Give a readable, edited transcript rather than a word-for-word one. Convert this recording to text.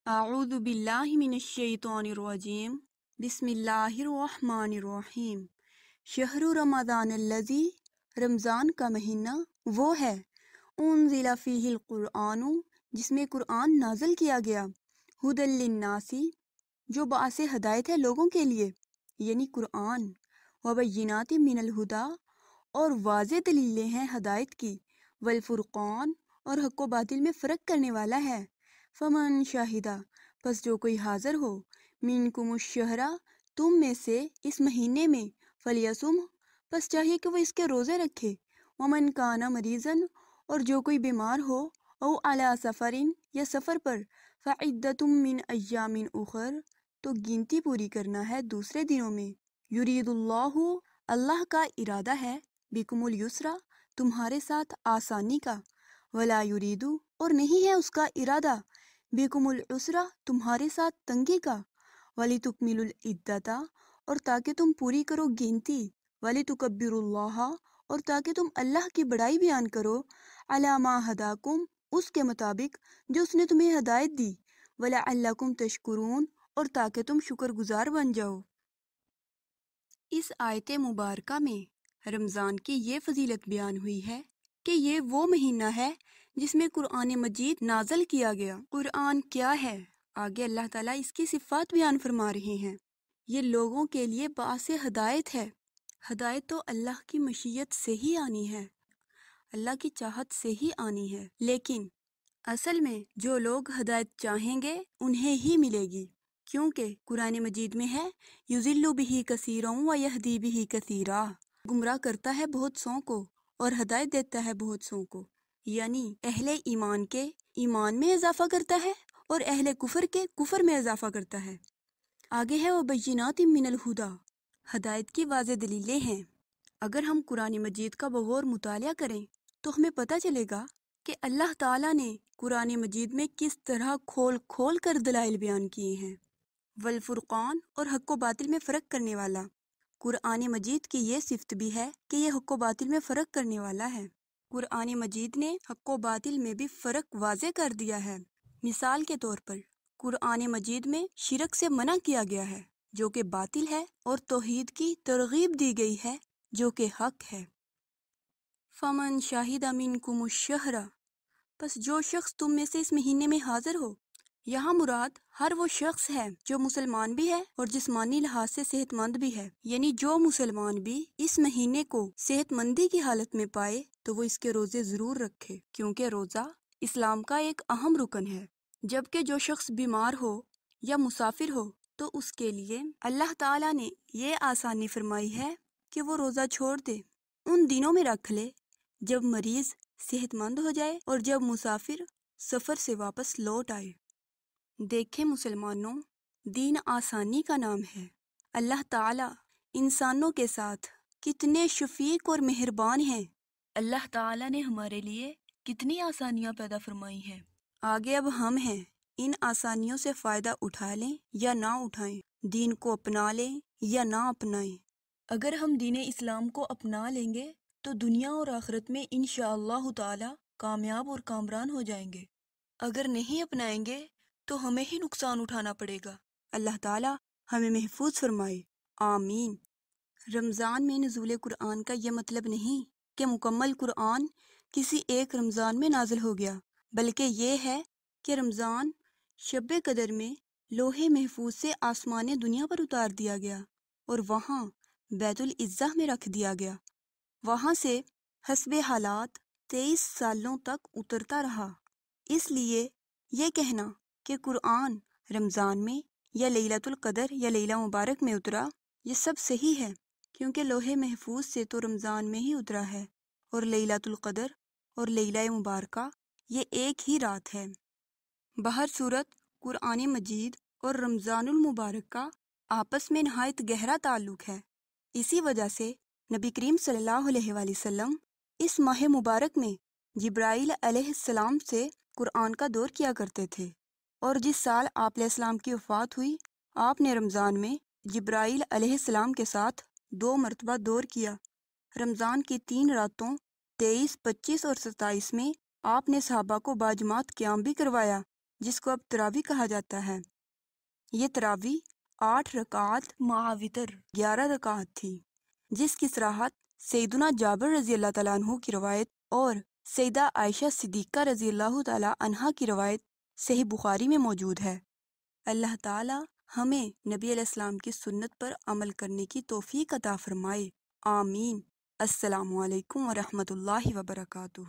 اعوذ باللہ من الشیطان الرجیم بسم اللہ الرحمن الرحیم شہر رمضان الذی رمضان کا مہینہ وہ ہے انزل فیہ القرآن جس میں قرآن نازل کیا گیا ھدی للناس جو باعث ہدایت ہے لوگوں کے لیے یعنی قرآن وبینات من الہدی اور واضح دلیلیں ہیں ہدایت کی والفرقان اور حق و باطل میں فرق کرنے والا ہے فمن شاہدہ پس جو کوئی حاضر ہو منکم الشہرا تم میں سے اس مہینے میں فلیصم پس چاہیے کہ وہ اس کے روزے رکھے ومن کان مریضن اور جو کوئی بیمار ہو او علی سفرن یا سفر پر فعدۃ من ایام اخر تو گنتی پوری کرنا ہے دوسرے دنوں میں یرید اللہ کا ارادہ ہے بکم الیسرا تمہارے ساتھ آسانی کا ولا یریدو اور نہیں ہے اس کا ارادہ بکم العسرا تمہارے ساتھ تنگی کا وَلِتُكْمِلُوا الْعِدَّةَ اور تاکہ تم پوری کرو گنتی وَلِتُكَبِّرُوا اللَّهَ اور تاکہ تم اللہ کی بڑائی بیان کرو عَلَى مَا هَدَاكُمْ اس کے مطابق جو اس نے تمہیں ہدایت دی وَلَعَلَّكُمْ تَشْكُرُونَ اور تاکہ تم شکر گزار بن جاؤ۔ اس آیت مبارکہ میں رمضان کی یہ فضیلت بیان ہوئی ہے کہ یہ وہ مہینہ ہے جس میں قرآن مجید نازل کیا گیا۔ قرآن کیا ہے؟ آگے اللہ تعالیٰ اس کی صفات بیان فرما رہے ہیں۔ یہ لوگوں کے لیے باعث ہدایت ہے۔ ہدایت تو اللہ کی مشیت سے ہی آنی ہے، اللہ کی چاہت سے ہی آنی ہے، لیکن اصل میں جو لوگ ہدایت چاہیں گے انہیں ہی ملے گی، کیونکہ قرآن مجید میں ہے یضل بہ کثیرا ویہدی بہ کثیرا، گمراہ کرتا ہے بہت سوں کو اور ہدایت دیتا ہے بہت سوں کو، یعنی اہل ایمان کے ایمان میں اضافہ کرتا ہے اور اہل کفر کے کفر میں اضافہ کرتا ہے۔ آگے ہے وبینات من الہدی، ہدایت کی واضح دلیلیں ہیں۔ اگر ہم قرآن مجید کا بغور مطالعہ کریں تو ہمیں پتہ چلے گا کہ اللہ تعالیٰ نے قرآن مجید میں کس طرح کھول کھول کر دلائل بیان کیے ہیں۔ والفرقان اور حق و باطل میں فرق کرنے والا، قرآن مجید کی یہ صفت بھی ہے کہ یہ حق و باطل میں فرق کرنے والا ہے۔ قرآن مجید نے حق و باطل میں بھی فرق واضح کر دیا ہے۔ مثال کے طور پر قرآن مجید میں شرک سے منع کیا گیا ہے جو کہ باطل ہے، اور توحید کی ترغیب دی گئی ہے جو کہ حق ہے۔ فمن شاہد منکم الشہر پس جو شخص تم میں سے اس مہینے میں حاضر ہو، یہاں مراد ہر وہ شخص ہے جو مسلمان بھی ہے اور جسمانی لحاظ سے صحت مند بھی ہے، یعنی جو مسلمان بھی اس مہینے کو صحت مندی کی حالت میں پائے تو وہ اس کے روزے ضرور رکھے، کیونکہ روزہ اسلام کا ایک اہم رکن ہے۔ جبکہ جو شخص بیمار ہو یا مسافر ہو تو اس کے لیے اللہ تعالیٰ نے یہ آسانی فرمائی ہے کہ وہ روزہ چھوڑ دے، ان دنوں میں رکھ لے جب مریض صحت مند ہو جائے اور جب مسافر سفر سے واپس لوٹ آئے۔ دیکھیں مسلمانوں، دین آسانی کا نام ہے۔ اللہ تعالیٰ انسانوں کے ساتھ کتنے شفیق اور مہربان ہیں۔ اللہ تعالیٰ نے ہمارے لیے کتنی آسانیاں پیدا فرمائی ہیں۔ آگے اب ہم ہیں، ان آسانیوں سے فائدہ اٹھا لیں یا نہ اٹھائیں، دین کو اپنا لیں یا نہ اپنائیں۔ اگر ہم دین اسلام کو اپنا لیں گے تو دنیا اور آخرت میں انشاءاللہ تعالی کامیاب اور کامران ہو جائیں گے۔ اگر نہیں اپنائیں گے تو ہمیں ہی نقصان اٹھانا پڑے گا۔ اللہ تعالی ہمیں محفوظ فرمائے، آمین۔ رمضان میں نزول قرآن کا یہ مطلب نہیں کہ مکمل قرآن کسی ایک رمضان میں نازل ہو گیا، بلکہ یہ ہے کہ رمضان شب قدر میں لوح محفوظ سے آسمان دنیا پر اتار دیا گیا اور وہاں بیت العزہ میں رکھ دیا گیا، وہاں سے حسب حالات 23 سالوں تک اترتا رہا۔ اس لیے یہ کہنا کہ قرآن رمضان میں یا لیلۃ القدر یا لیلہ مبارک میں اترا، یہ سب صحیح ہے، کیونکہ لوح محفوظ سے تو رمضان میں ہی اترا ہے، اور لیلۃ القدر اور لیلہ مبارکہ یہ ایک ہی رات ہے۔ بہر صورت قرآن مجید اور رمضان المبارک کا آپس میں نہایت گہرا تعلق ہے۔ اسی وجہ سے نبی کریم صلی اللہ علیہ وآلہ وسلم اس ماہ مبارک میں جبرائیل علیہ السلام سے قرآن کا دور کیا کرتے تھے، اور جس سال آپ علیہ السلام کی وفات ہوئی، آپ نے رمضان میں جبرائیل علیہ السلام کے ساتھ 2 مرتبہ دور کیا۔ رمضان کی 3 راتوں 23، 25 اور 27 میں آپ نے صحابہ کو باجماعت قیام بھی کروایا، جس کو اب تراوی کہا جاتا ہے۔ یہ تراوی 8 رکعات مع وتر 11 رکعات تھی، جس کی صراحت سیدنا جابر رضی اللہ تعالیٰ عنہ کی روایت اور سیدہ عائشہ صدیقہ رضی اللہ تعالیٰ عنہا کی روایت صحیح بخاری میں موجود ہے۔ اللہ تعالیٰ ہمیں نبی علیہ السلام کی سنت پر عمل کرنے کی توفیق عطا فرمائے، آمین۔ السلام علیکم ورحمۃ اللہ وبرکاتہ۔